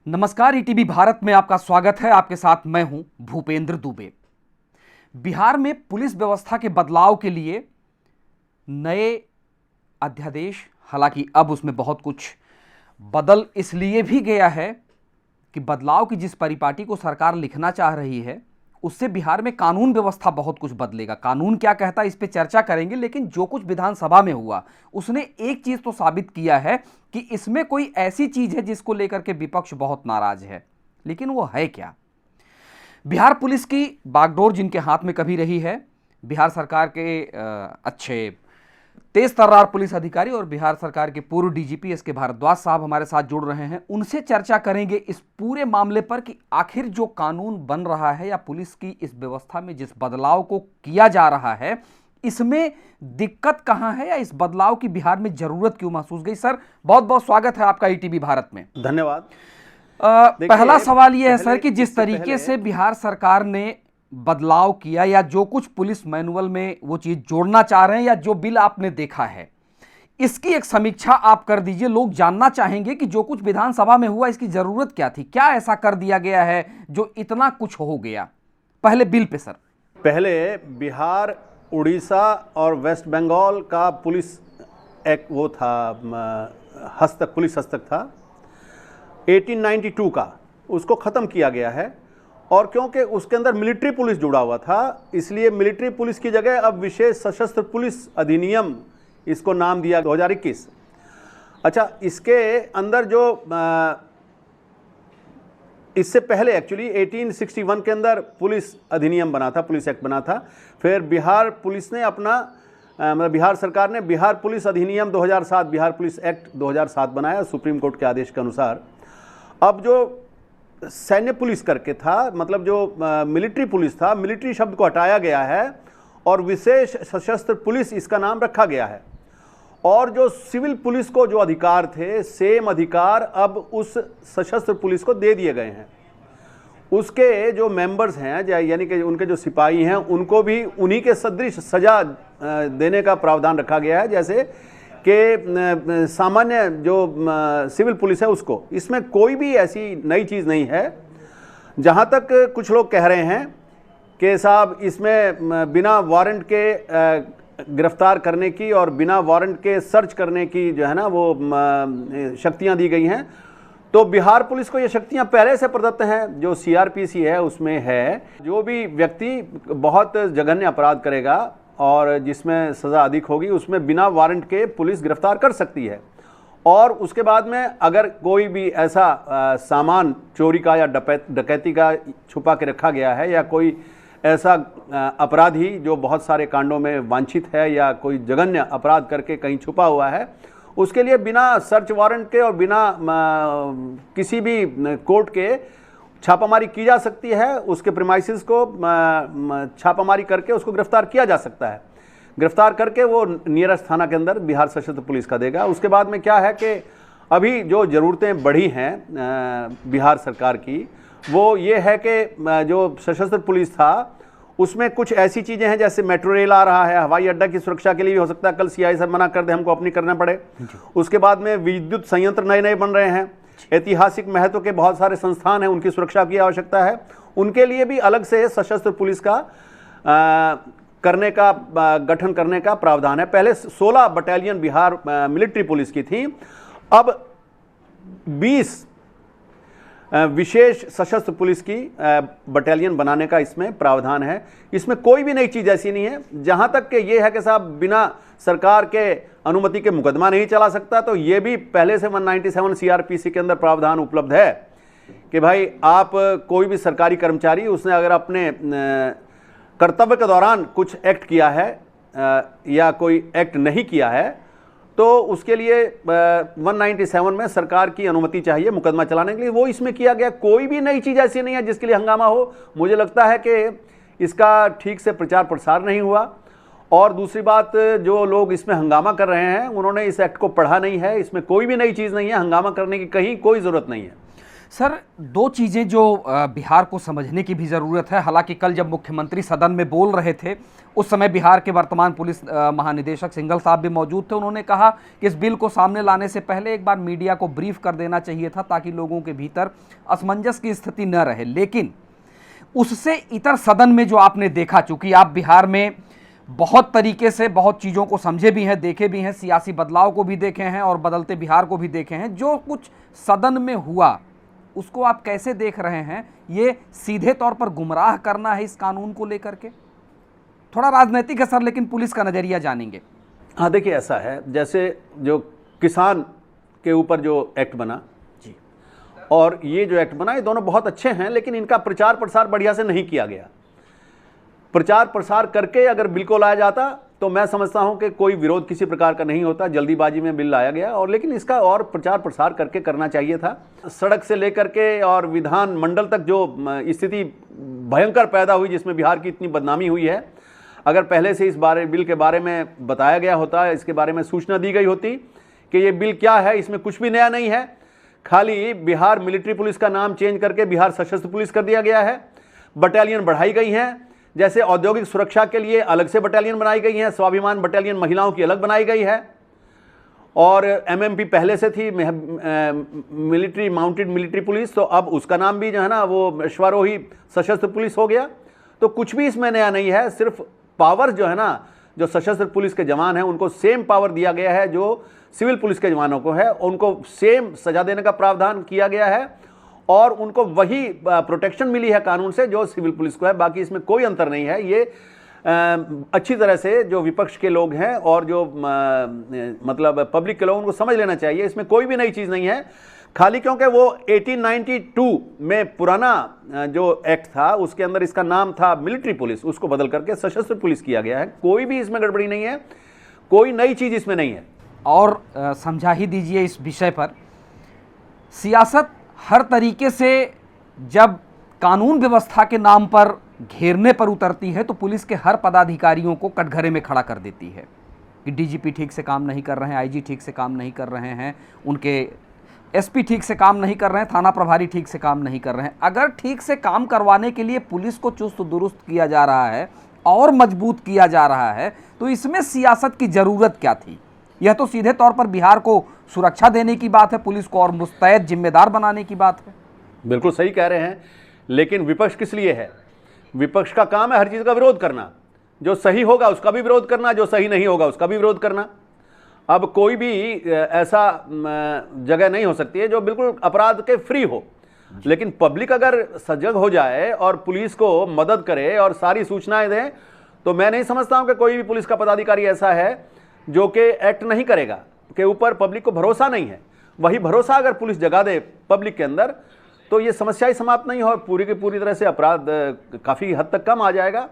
नमस्कार, ईटीवी भारत में आपका स्वागत है। आपके साथ मैं हूं भूपेंद्र दुबे। बिहार में पुलिस व्यवस्था के बदलाव के लिए नए अध्यादेश, हालांकि अब उसमें बहुत कुछ बदल इसलिए भी गया है कि बदलाव की जिस परिपाटी को सरकार लिखना चाह रही है उससे बिहार में कानून व्यवस्था बहुत कुछ बदलेगा। कानून क्या कहता है इस पे चर्चा करेंगे, लेकिन जो कुछ विधानसभा में हुआ उसने एक चीज तो साबित किया है कि इसमें कोई ऐसी चीज है जिसको लेकर के विपक्ष बहुत नाराज है। लेकिन वो है क्या? बिहार पुलिस की बागडोर जिनके हाथ में कभी रही है, बिहार सरकार के अच्छे तेज तर्रार पुलिस अधिकारी और बिहार सरकार के पूर्व डीजीपी एस के भारद्वाज साहब हमारे साथ जुड़ रहे हैं। उनसे चर्चा करेंगे इस पूरे मामले पर कि आखिर जो कानून बन रहा है या पुलिस की इस व्यवस्था में जिस बदलाव को किया जा रहा है इसमें दिक्कत कहां है या इस बदलाव की बिहार में जरूरत क्यों महसूस गई। सर, बहुत बहुत स्वागत है आपका ईटीवी भारत में। धन्यवाद। पहला सवाल यह है सर कि जिस तरीके से बिहार सरकार ने बदलाव किया या जो कुछ पुलिस मैनुअल में वो चीज जोड़ना चाह रहे हैं या जो बिल आपने देखा है, इसकी एक समीक्षा आप कर दीजिए। लोग जानना चाहेंगे कि जो कुछ विधानसभा में हुआ इसकी जरूरत क्या थी, क्या ऐसा कर दिया गया है जो इतना कुछ हो गया। पहले बिल पे सर। पहले बिहार, उड़ीसा और वेस्ट बंगाल का पुलिस एक वो था, पुलिस हस्तक था 1892 का, उसको ख़त्म किया गया है। और क्योंकि उसके अंदर मिलिट्री पुलिस जुड़ा हुआ था इसलिए मिलिट्री पुलिस की जगह अब विशेष सशस्त्र पुलिस अधिनियम इसको नाम दिया 2021। अच्छा, इसके अंदर जो इससे पहले एक्चुअली 1861 के अंदर पुलिस अधिनियम बना था, पुलिस एक्ट बना था। फिर बिहार पुलिस ने अपना मतलब बिहार सरकार ने बिहार पुलिस अधिनियम 2007, बिहार पुलिस एक्ट 2007 बनाया सुप्रीम कोर्ट के आदेश के अनुसार। अब जो सैन्य पुलिस करके था, मतलब जो मिलिट्री पुलिस था, मिलिट्री शब्द को हटाया गया है और विशेष सशस्त्र पुलिस इसका नाम रखा गया है। और जो सिविल पुलिस को जो अधिकार थे, सेम अधिकार अब उस सशस्त्र पुलिस को दे दिए गए हैं। उसके जो मेंबर्स हैं यानी कि उनके जो सिपाही हैं उनको भी उन्हीं के सदृश सजा देने का प्रावधान रखा गया है जैसे कि सामान्य जो सिविल पुलिस है उसको। इसमें कोई भी ऐसी नई चीज़ नहीं है। जहाँ तक कुछ लोग कह रहे हैं कि साहब इसमें बिना वारंट के गिरफ्तार करने की और बिना वारंट के सर्च करने की जो है ना वो शक्तियाँ दी गई हैं, तो बिहार पुलिस को ये शक्तियाँ पहले से प्रदत्त हैं। जो सीआरपीसी है उसमें है, जो भी व्यक्ति बहुत जघन्य अपराध करेगा और जिसमें सज़ा अधिक होगी उसमें बिना वारंट के पुलिस गिरफ्तार कर सकती है। और उसके बाद में अगर कोई भी ऐसा सामान चोरी का या डकैती का छुपा के रखा गया है या कोई ऐसा अपराधी जो बहुत सारे कांडों में वांछित है या कोई जघन्य अपराध करके कहीं छुपा हुआ है, उसके लिए बिना सर्च वारंट के और बिना किसी भी कोर्ट के छापामारी की जा सकती है। उसके प्रीमाइसेस को छापामारी करके उसको गिरफ्तार किया जा सकता है। गिरफ्तार करके वो नियरेस्ट थाना के अंदर बिहार सशस्त्र पुलिस का देगा। उसके बाद में क्या है कि अभी जो ज़रूरतें बढ़ी हैं बिहार सरकार की, वो ये है कि जो सशस्त्र पुलिस था उसमें कुछ ऐसी चीज़ें हैं जैसे मेट्रो रेल आ रहा है, हवाई अड्डा की सुरक्षा के लिए भी हो सकता है कल सीआई सर मना कर दे, हमको अपनी करना पड़े। उसके बाद में विद्युत संयंत्र नए नए बन रहे हैं, ऐतिहासिक महत्व के बहुत सारे संस्थान हैं, उनकी सुरक्षा की आवश्यकता है। उनके लिए भी अलग से सशस्त्र पुलिस का गठन करने का प्रावधान है। पहले 16 बटालियन बिहार मिलिट्री पुलिस की थी, अब 20 विशेष सशस्त्र पुलिस की बटालियन बनाने का इसमें प्रावधान है। इसमें कोई भी नई चीज़ ऐसी नहीं है। जहाँ तक कि ये है कि साहब बिना सरकार के अनुमति के मुकदमा नहीं चला सकता, तो ये भी पहले से 197 सीआरपीसी के अंदर प्रावधान उपलब्ध है कि भाई आप कोई भी सरकारी कर्मचारी उसने अगर अपने कर्तव्य के दौरान कुछ एक्ट किया है या कोई एक्ट नहीं किया है तो उसके लिए 197 में सरकार की अनुमति चाहिए मुकदमा चलाने के लिए। वो इसमें किया गया। कोई भी नई चीज़ ऐसी नहीं है जिसके लिए हंगामा हो। मुझे लगता है कि इसका ठीक से प्रचार प्रसार नहीं हुआ। और दूसरी बात, जो लोग इसमें हंगामा कर रहे हैं उन्होंने इस एक्ट को पढ़ा नहीं है। इसमें कोई भी नई चीज़ नहीं है, हंगामा करने की कहीं कोई ज़रूरत नहीं है। सर, दो चीज़ें जो बिहार को समझने की भी ज़रूरत है। हालांकि कल जब मुख्यमंत्री सदन में बोल रहे थे उस समय बिहार के वर्तमान पुलिस महानिदेशक सिंघल साहब भी मौजूद थे। उन्होंने कहा कि इस बिल को सामने लाने से पहले एक बार मीडिया को ब्रीफ कर देना चाहिए था ताकि लोगों के भीतर असमंजस की स्थिति न रहे। लेकिन उससे इतर सदन में जो आपने देखा, चूंकि आप बिहार में बहुत तरीके से बहुत चीज़ों को समझे भी हैं, देखे भी हैं, सियासी बदलाव को भी देखे हैं और बदलते बिहार को भी देखे हैं, जो कुछ सदन में हुआ उसको आप कैसे देख रहे हैं? ये सीधे तौर पर गुमराह करना है इस कानून को लेकर के? थोड़ा राजनीतिक है सर, लेकिन पुलिस का नजरिया जानेंगे। हाँ, देखिए ऐसा है, जैसे जो किसान के ऊपर जो एक्ट बना जी, और ये जो एक्ट बना, ये दोनों बहुत अच्छे हैं, लेकिन इनका प्रचार प्रसार बढ़िया से नहीं किया गया। प्रचार प्रसार करके अगर बिल को लाया जाता तो मैं समझता हूं कि कोई विरोध किसी प्रकार का नहीं होता। जल्दीबाजी में बिल लाया गया, और लेकिन इसका और प्रचार प्रसार करके करना चाहिए था। सड़क से लेकर के और विधान मंडल तक जो स्थिति भयंकर पैदा हुई, जिसमें बिहार की इतनी बदनामी हुई है, अगर पहले से इस बिल के बारे में बताया गया होता, इसके बारे में सूचना दी गई होती कि ये बिल क्या है, इसमें कुछ भी नया नहीं है, खाली बिहार मिलिट्री पुलिस का नाम चेंज करके बिहार सशस्त्र पुलिस कर दिया गया है, बटालियन बढ़ाई गई हैं, जैसे औद्योगिक सुरक्षा के लिए अलग से बटालियन बनाई गई है, स्वाभिमान बटालियन महिलाओं की अलग बनाई गई है, और एमएमपी पहले से थी मिलिट्री माउंटेड मिलिट्री पुलिस, तो अब उसका नाम भी जो है ना वो अश्वारोही सशस्त्र पुलिस हो गया। तो कुछ भी इसमें नया नहीं है, सिर्फ पावर जो है ना, जो सशस्त्र पुलिस के जवान हैं उनको सेम पावर दिया गया है जो सिविल पुलिस के जवानों को है, उनको सेम सजा देने का प्रावधान किया गया है और उनको वही प्रोटेक्शन मिली है कानून से जो सिविल पुलिस को है। बाकी इसमें कोई अंतर नहीं है। ये अच्छी तरह से जो विपक्ष के लोग हैं और जो मतलब पब्लिक के लोग, उनको समझ लेना चाहिए, इसमें कोई भी नई चीज़ नहीं है, खाली क्योंकि वो 1892 में पुराना जो एक्ट था उसके अंदर इसका नाम था मिलिट्री पुलिस, उसको बदल करके सशस्त्र पुलिस किया गया है। कोई भी इसमें गड़बड़ी नहीं है, कोई नई चीज़ इसमें नहीं है। और समझा ही दीजिए इस विषय पर। सियासत हर तरीके से जब कानून व्यवस्था के नाम पर घेरने पर उतरती है तो पुलिस के हर पदाधिकारियों को कटघरे में खड़ा कर देती है कि डीजीपी ठीक से काम नहीं कर रहे हैं, आईजी ठीक से काम नहीं कर रहे हैं, उनके एसपी ठीक से काम नहीं कर रहे हैं, थाना प्रभारी ठीक से काम नहीं कर रहे हैं। अगर ठीक से काम करवाने के लिए पुलिस को चुस्त दुरुस्त किया जा रहा है और मजबूत किया जा रहा है तो इसमें सियासत की ज़रूरत क्या थी? यह तो सीधे तौर पर बिहार को सुरक्षा देने की बात है, पुलिस को और मुस्तैद जिम्मेदार बनाने की बात है। बिल्कुल सही कह रहे हैं, लेकिन विपक्ष किस लिए है? विपक्ष का काम है हर चीज़ का विरोध करना, जो सही होगा उसका भी विरोध करना, जो सही नहीं होगा उसका भी विरोध करना। अब कोई भी ऐसा जगह नहीं हो सकती है जो बिल्कुल अपराध के फ्री हो, लेकिन पब्लिक अगर सजग हो जाए और पुलिस को मदद करे और सारी सूचनाएं दे, तो मैं नहीं समझता हूं कि कोई भी पुलिस का पदाधिकारी ऐसा है जो कि एक्ट नहीं करेगा, के ऊपर पब्लिक को भरोसा नहीं है। वही भरोसा अगर पुलिस जगा दे पब्लिक के अंदर तो ये समस्या ही समाप्त नहीं हो और पूरी की पूरी तरह से अपराध काफ़ी हद तक कम आ जाएगा।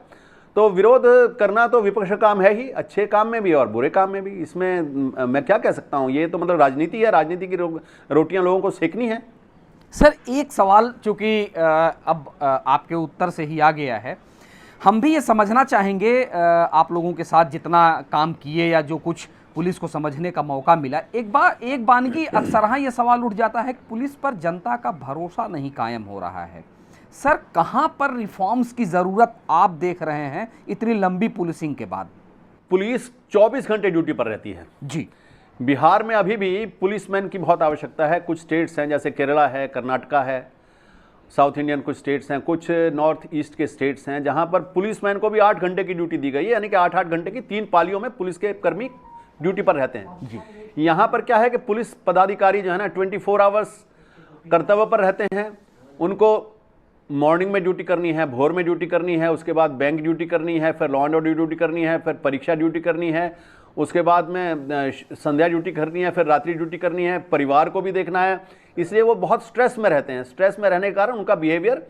तो विरोध करना तो विपक्ष का काम है ही, अच्छे काम में भी और बुरे काम में भी। इसमें मैं क्या कह सकता हूँ, ये तो मतलब राजनीति है, राजनीति की रोटियां लोगों को सेकनी है। सर, एक सवाल चूँकि अब आपके उत्तर से ही आ गया है, हम भी ये समझना चाहेंगे आप लोगों के साथ जितना काम किए या जो कुछ पुलिस को समझने का मौका मिला, एक बानगी अक्सर हाँ ये सवाल उठ जाता है कि पुलिस पर जनता का भरोसा नहीं कायम हो रहा है। सर, कहाँ पर रिफॉर्म्स की ज़रूरत आप देख रहे हैं इतनी लंबी पुलिसिंग के बाद? पुलिस 24 घंटे ड्यूटी पर रहती है जी। बिहार में अभी भी पुलिसमैन की बहुत आवश्यकता है। कुछ स्टेट्स हैं जैसे केरला है, कर्नाटका है, साउथ इंडियन कुछ स्टेट्स हैं, कुछ नॉर्थ ईस्ट के स्टेट्स हैं जहां पर पुलिसमैन को भी 8 घंटे की ड्यूटी दी गई है, यानी कि 8-8 घंटे की 3 पालियों में पुलिस के कर्मी ड्यूटी पर रहते हैं जी। यहाँ पर क्या है कि पुलिस पदाधिकारी जो है ना 24 आवर्स कर्तव्य पर रहते हैं। उनको मॉर्निंग में ड्यूटी करनी है, भोर में ड्यूटी करनी है, उसके बाद बैंक ड्यूटी करनी है, फिर लॉ एंड ऑर्डर ड्यूटी करनी है, फिर परीक्षा ड्यूटी करनी है, उसके बाद में संध्या ड्यूटी करनी है, फिर रात्रि ड्यूटी करनी है, परिवार को भी देखना है। इसलिए वो बहुत स्ट्रेस में रहते हैं। स्ट्रेस में रहने के कारण उनका बिहेवियर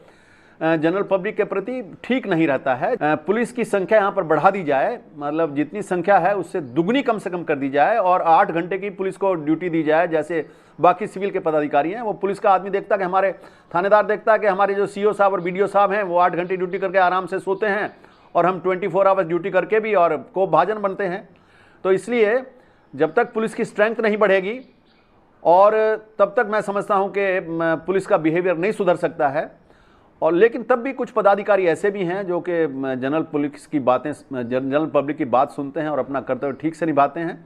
जनरल पब्लिक के प्रति ठीक नहीं रहता है। पुलिस की संख्या यहाँ पर बढ़ा दी जाए, मतलब जितनी संख्या है उससे दुगनी कम से कम कर दी जाए और 8 घंटे की पुलिस को ड्यूटी दी जाए जैसे बाकी सिविल के पदाधिकारी हैं। वो पुलिस का आदमी देखता है कि हमारे थानेदार देखता है कि हमारे जो सीओ साहब और बीडीओ साहब हैं वो 8 घंटे ड्यूटी करके आराम से सोते हैं और हम 24 आवर्स ड्यूटी करके भी और को भाजन बनते हैं। तो इसलिए जब तक पुलिस की स्ट्रेंथ नहीं बढ़ेगी और तब तक मैं समझता हूं कि पुलिस का बिहेवियर नहीं सुधर सकता है। और लेकिन तब भी कुछ पदाधिकारी ऐसे भी हैं जो कि जनरल पुलिस की बातें, जनरल पब्लिक की बात सुनते हैं और अपना कर्तव्य ठीक से निभाते हैं।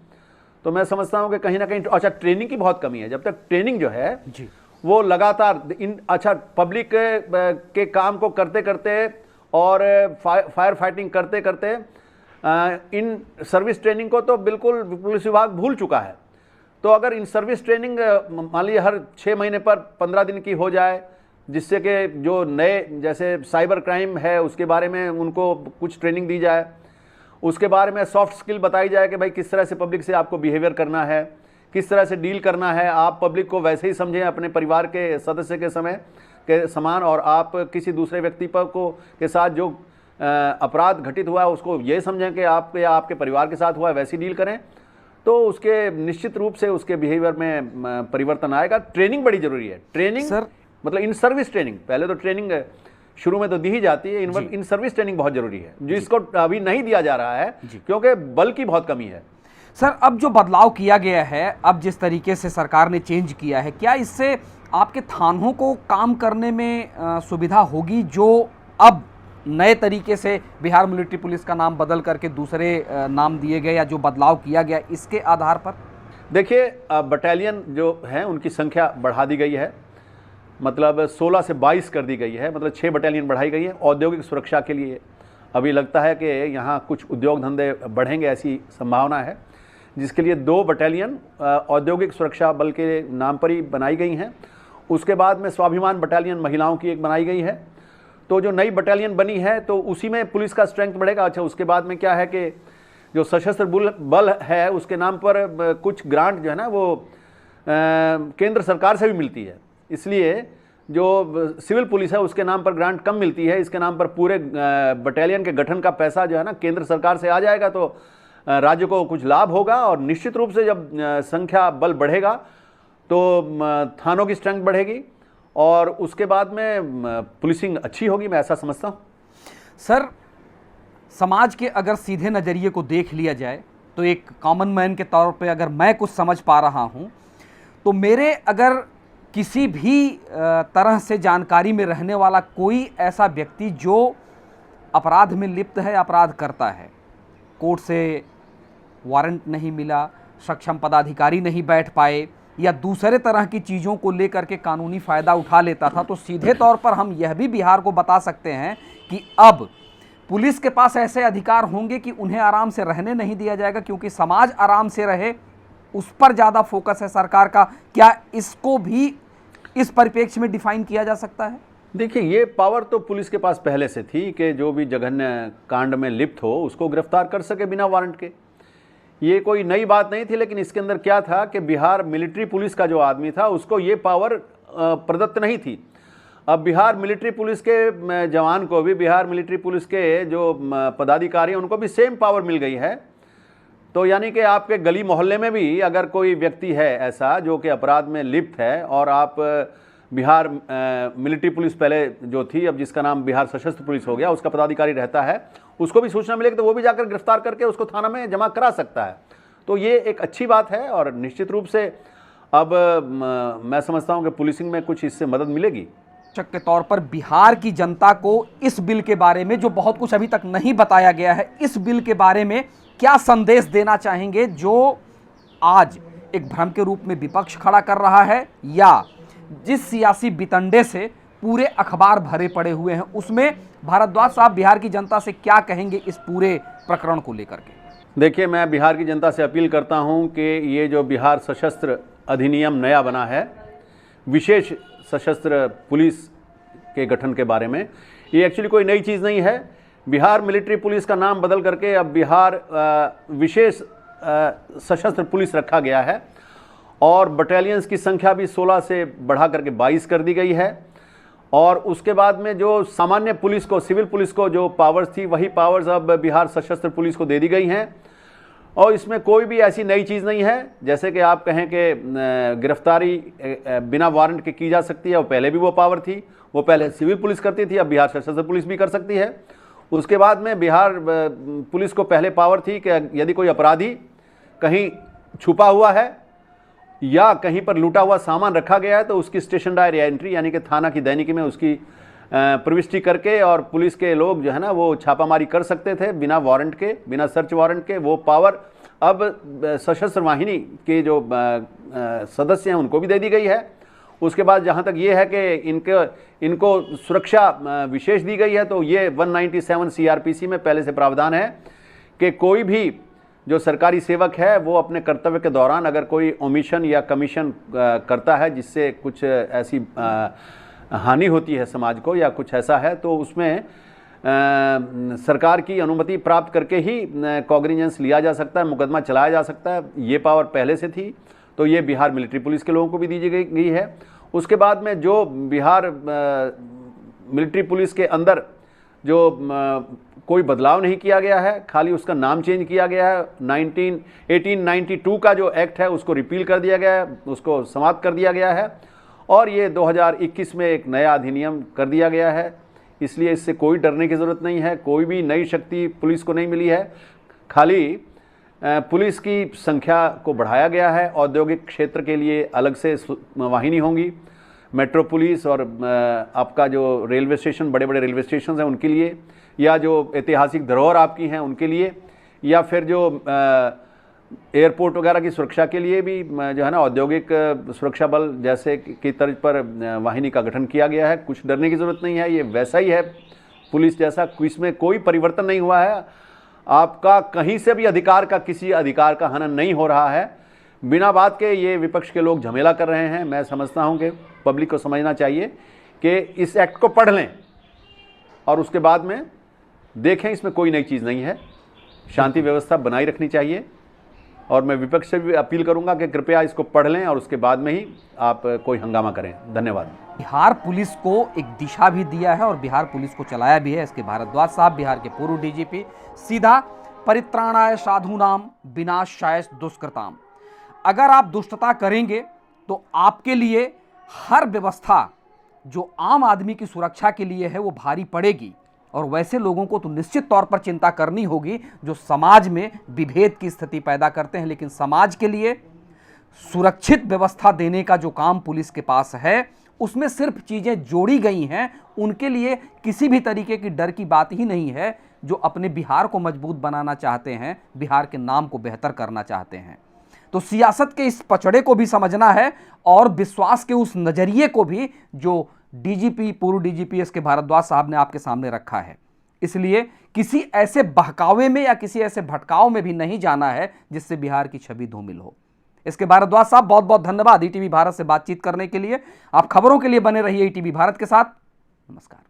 तो मैं समझता हूं कि कहीं ना कहीं अच्छा ट्रेनिंग की बहुत कमी है। जब तक ट्रेनिंग जो है जी वो लगातार पब्लिक के काम को करते करते और फायर फाइटिंग करते करते इन सर्विस ट्रेनिंग को तो बिल्कुल पुलिस विभाग भूल चुका है। तो अगर इन सर्विस ट्रेनिंग मान लीजिए हर 6 महीने पर 15 दिन की हो जाए, जिससे कि जो नए जैसे साइबर क्राइम है उसके बारे में उनको कुछ ट्रेनिंग दी जाए, उसके बारे में सॉफ्ट स्किल बताई जाए कि भाई किस तरह से पब्लिक से आपको बिहेवियर करना है, किस तरह से डील करना है। आप पब्लिक को वैसे ही समझें अपने परिवार के सदस्य के समय के समान, और आप किसी दूसरे व्यक्ति पर को के साथ जो अपराध घटित हुआ है उसको ये समझें कि आप या आपके परिवार के साथ हुआ है, वैसी डील करें। तो उसके निश्चित रूप से उसके बिहेवियर में परिवर्तन आएगा। ट्रेनिंग बड़ी जरूरी है। ट्रेनिंग सर, मतलब इन सर्विस ट्रेनिंग, पहले तो ट्रेनिंग शुरू में तो दी ही जाती है, इन सर्विस ट्रेनिंग बहुत जरूरी है, जिसको अभी नहीं दिया जा रहा है क्योंकि बल की बहुत कमी है। सर, अब जो बदलाव किया गया है, अब जिस तरीके से सरकार ने चेंज किया है, क्या इससे आपके थानों को काम करने में सुविधा होगी, जो अब नए तरीके से बिहार मिलिट्री पुलिस का नाम बदल करके दूसरे नाम दिए गए या जो बदलाव किया गया इसके आधार पर? देखिए, बटालियन जो है उनकी संख्या बढ़ा दी गई है, मतलब 16 से 22 कर दी गई है, मतलब 6 बटालियन बढ़ाई गई है औद्योगिक सुरक्षा के लिए। अभी लगता है कि यहाँ कुछ उद्योग धंधे बढ़ेंगे, ऐसी संभावना है, जिसके लिए 2 बटालियन औद्योगिक सुरक्षा बल के नाम पर ही बनाई गई हैं। उसके बाद में स्वाभिमान बटालियन महिलाओं की एक बनाई गई है। तो जो नई बटालियन बनी है तो उसी में पुलिस का स्ट्रेंथ बढ़ेगा। अच्छा, उसके बाद में क्या है कि जो सशस्त्र बल है उसके नाम पर कुछ ग्रांट जो है ना वो केंद्र सरकार से भी मिलती है, इसलिए जो सिविल पुलिस है उसके नाम पर ग्रांट कम मिलती है। इसके नाम पर पूरे बटालियन के गठन का पैसा जो है ना केंद्र सरकार से आ जाएगा, तो राज्य को कुछ लाभ होगा। और निश्चित रूप से जब संख्या बल बढ़ेगा तो थानों की स्ट्रेंथ बढ़ेगी और उसके बाद में पुलिसिंग अच्छी होगी, मैं ऐसा समझता हूँ। सर, समाज के अगर सीधे नज़रिए को देख लिया जाए तो एक कॉमन मैन के तौर पे अगर मैं कुछ समझ पा रहा हूँ तो मेरे अगर किसी भी तरह से जानकारी में रहने वाला कोई ऐसा व्यक्ति जो अपराध में लिप्त है, अपराध करता है, कोर्ट से वारंट नहीं मिला, सक्षम पदाधिकारी नहीं बैठ पाए या दूसरे तरह की चीज़ों को लेकर के कानूनी फ़ायदा उठा लेता था, तो सीधे तौर पर हम यह भी बिहार को बता सकते हैं कि अब पुलिस के पास ऐसे अधिकार होंगे कि उन्हें आराम से रहने नहीं दिया जाएगा, क्योंकि समाज आराम से रहे उस पर ज़्यादा फोकस है सरकार का। क्या इसको भी इस परिप्रेक्ष्य में डिफाइन किया जा सकता है? देखिए, ये पावर तो पुलिस के पास पहले से थी कि जो भी जघन्य कांड में लिप्त हो उसको गिरफ्तार कर सके बिना वारंट के। ये कोई नई बात नहीं थी, लेकिन इसके अंदर क्या था कि बिहार मिलिट्री पुलिस का जो आदमी था उसको ये पावर प्रदत्त नहीं थी। अब बिहार मिलिट्री पुलिस के जवान को भी, बिहार मिलिट्री पुलिस के जो पदाधिकारी हैं उनको भी सेम पावर मिल गई है। तो यानी कि आपके गली मोहल्ले में भी अगर कोई व्यक्ति है ऐसा जो कि अपराध में लिप्त है और आप बिहार मिलिट्री पुलिस पहले जो थी, अब जिसका नाम बिहार सशस्त्र पुलिस हो गया, उसका पदाधिकारी रहता है, उसको भी सूचना मिलेगी तो वो भी जाकर गिरफ्तार करके उसको थाना में जमा करा सकता है। तो ये एक अच्छी बात है और निश्चित रूप से अब मैं समझता हूँ कि पुलिसिंग में कुछ इससे मदद मिलेगी। के तौर पर बिहार की जनता को इस बिल के बारे में, जो बहुत कुछ अभी तक नहीं बताया गया है, इस बिल के बारे में क्या संदेश देना चाहेंगे, जो आज एक भ्रम के रूप में विपक्ष खड़ा कर रहा है, या जिस सियासी बितंडे से पूरे अखबार भरे पड़े हुए हैं, उसमें भारद्वाज साहब बिहार की जनता से क्या कहेंगे इस पूरे प्रकरण को लेकर के? देखिए, मैं बिहार की जनता से अपील करता हूं कि ये जो बिहार सशस्त्र अधिनियम नया बना है, विशेष सशस्त्र पुलिस के गठन के बारे में, ये एक्चुअली कोई नई चीज़ नहीं है। बिहार मिलिट्री पुलिस का नाम बदल करके अब बिहार विशेष सशस्त्र पुलिस रखा गया है और बटालियंस की संख्या भी 16 से बढ़ा करके 22 कर दी गई है। और उसके बाद में जो सामान्य पुलिस को, सिविल पुलिस को जो पावर्स थी, वही पावर्स अब बिहार सशस्त्र पुलिस को दे दी गई हैं। और इसमें कोई भी ऐसी नई चीज़ नहीं है। जैसे कि आप कहें कि गिरफ्तारी बिना वारंट के की जा सकती है, वो पहले भी वो पावर थी, वो पहले सिविल पुलिस करती थी, अब बिहार सशस्त्र पुलिस भी कर सकती है। उसके बाद में बिहार पुलिस को पहले पावर थी कि यदि कोई अपराधी कहीं छुपा हुआ है या कहीं पर लूटा हुआ सामान रखा गया है तो उसकी स्टेशन डायरी एंट्री यानी कि थाना की दैनिकी में उसकी प्रविष्टि करके और पुलिस के लोग जो है ना वो छापामारी कर सकते थे बिना वारंट के, बिना सर्च वारंट के। वो पावर अब सशस्त्र वाहिनी के जो सदस्य हैं उनको भी दे दी गई है। उसके बाद जहाँ तक ये है कि इनको सुरक्षा विशेष दी गई है, तो ये 197 CRPC में पहले से प्रावधान है कि कोई भी जो सरकारी सेवक है वो अपने कर्तव्य के दौरान अगर कोई ओमिशन या कमीशन करता है जिससे कुछ ऐसी हानि होती है समाज को या कुछ ऐसा है, तो उसमें सरकार की अनुमति प्राप्त करके ही कॉग्निजेंस लिया जा सकता है, मुकदमा चलाया जा सकता है। ये पावर पहले से थी, तो ये बिहार मिलिट्री पुलिस के लोगों को भी दी गई है। उसके बाद में जो बिहार मिलिट्री पुलिस के अंदर जो कोई बदलाव नहीं किया गया है, खाली उसका नाम चेंज किया गया है। 1892 का जो एक्ट है उसको रिपील कर दिया गया है, उसको समाप्त कर दिया गया है और ये 2021 में एक नया अधिनियम कर दिया गया है। इसलिए इससे कोई डरने की ज़रूरत नहीं है, कोई भी नई शक्ति पुलिस को नहीं मिली है। खाली पुलिस की संख्या को बढ़ाया गया है। औद्योगिक क्षेत्र के लिए अलग से वाहिनी होंगी, मेट्रो पुलिस और आपका जो रेलवे स्टेशन, बड़े बड़े रेलवे स्टेशन हैं उनके लिए, या जो ऐतिहासिक धरोहर आपकी हैं उनके लिए, या फिर जो एयरपोर्ट वगैरह की सुरक्षा के लिए भी जो है ना औद्योगिक सुरक्षा बल जैसे की तर्ज पर वाहिनी का गठन किया गया है। कुछ डरने की ज़रूरत नहीं है, ये वैसा ही है पुलिस जैसा, इसमें कोई परिवर्तन नहीं हुआ है। आपका कहीं से भी अधिकार का, किसी अधिकार का हनन नहीं हो रहा है। बिना बात के ये विपक्ष के लोग झमेला कर रहे हैं। मैं समझता हूं कि पब्लिक को समझना चाहिए कि इस एक्ट को पढ़ लें और उसके बाद में देखें, इसमें कोई नई चीज़ नहीं है। शांति व्यवस्था बनाई रखनी चाहिए और मैं विपक्ष से भी अपील करूंगा कि कृपया इसको पढ़ लें और उसके बाद में ही आप कोई हंगामा करें। धन्यवाद। बिहार पुलिस को एक दिशा भी दिया है और बिहार पुलिस को चलाया भी है एस के भारद्वाज साहब, बिहार के पूर्व DGP। सीधा परित्राणाय साधूनाम विनाशाय दुष्कृताम। अगर आप दुष्टता करेंगे तो आपके लिए हर व्यवस्था जो आम आदमी की सुरक्षा के लिए है वो भारी पड़ेगी और वैसे लोगों को तो निश्चित तौर पर चिंता करनी होगी जो समाज में विभेद की स्थिति पैदा करते हैं। लेकिन समाज के लिए सुरक्षित व्यवस्था देने का जो काम पुलिस के पास है उसमें सिर्फ चीज़ें जोड़ी गई हैं। उनके लिए किसी भी तरीके की डर की बात ही नहीं है। जो अपने बिहार को मजबूत बनाना चाहते हैं, बिहार के नाम को बेहतर करना चाहते हैं, तो सियासत के इस पचड़े को भी समझना है और विश्वास के उस नज़रिए को भी जो DGP, पूर्व DGP एस के भारद्वाज साहब ने आपके सामने रखा है। इसलिए किसी ऐसे बहकावे में या किसी ऐसे भटकाव में भी नहीं जाना है जिससे बिहार की छवि धूमिल हो। इसके भारद्वाज साहब बहुत बहुत धन्यवाद ETV भारत से बातचीत करने के लिए। आप खबरों के लिए बने रहिए ETV भारत के साथ। नमस्कार।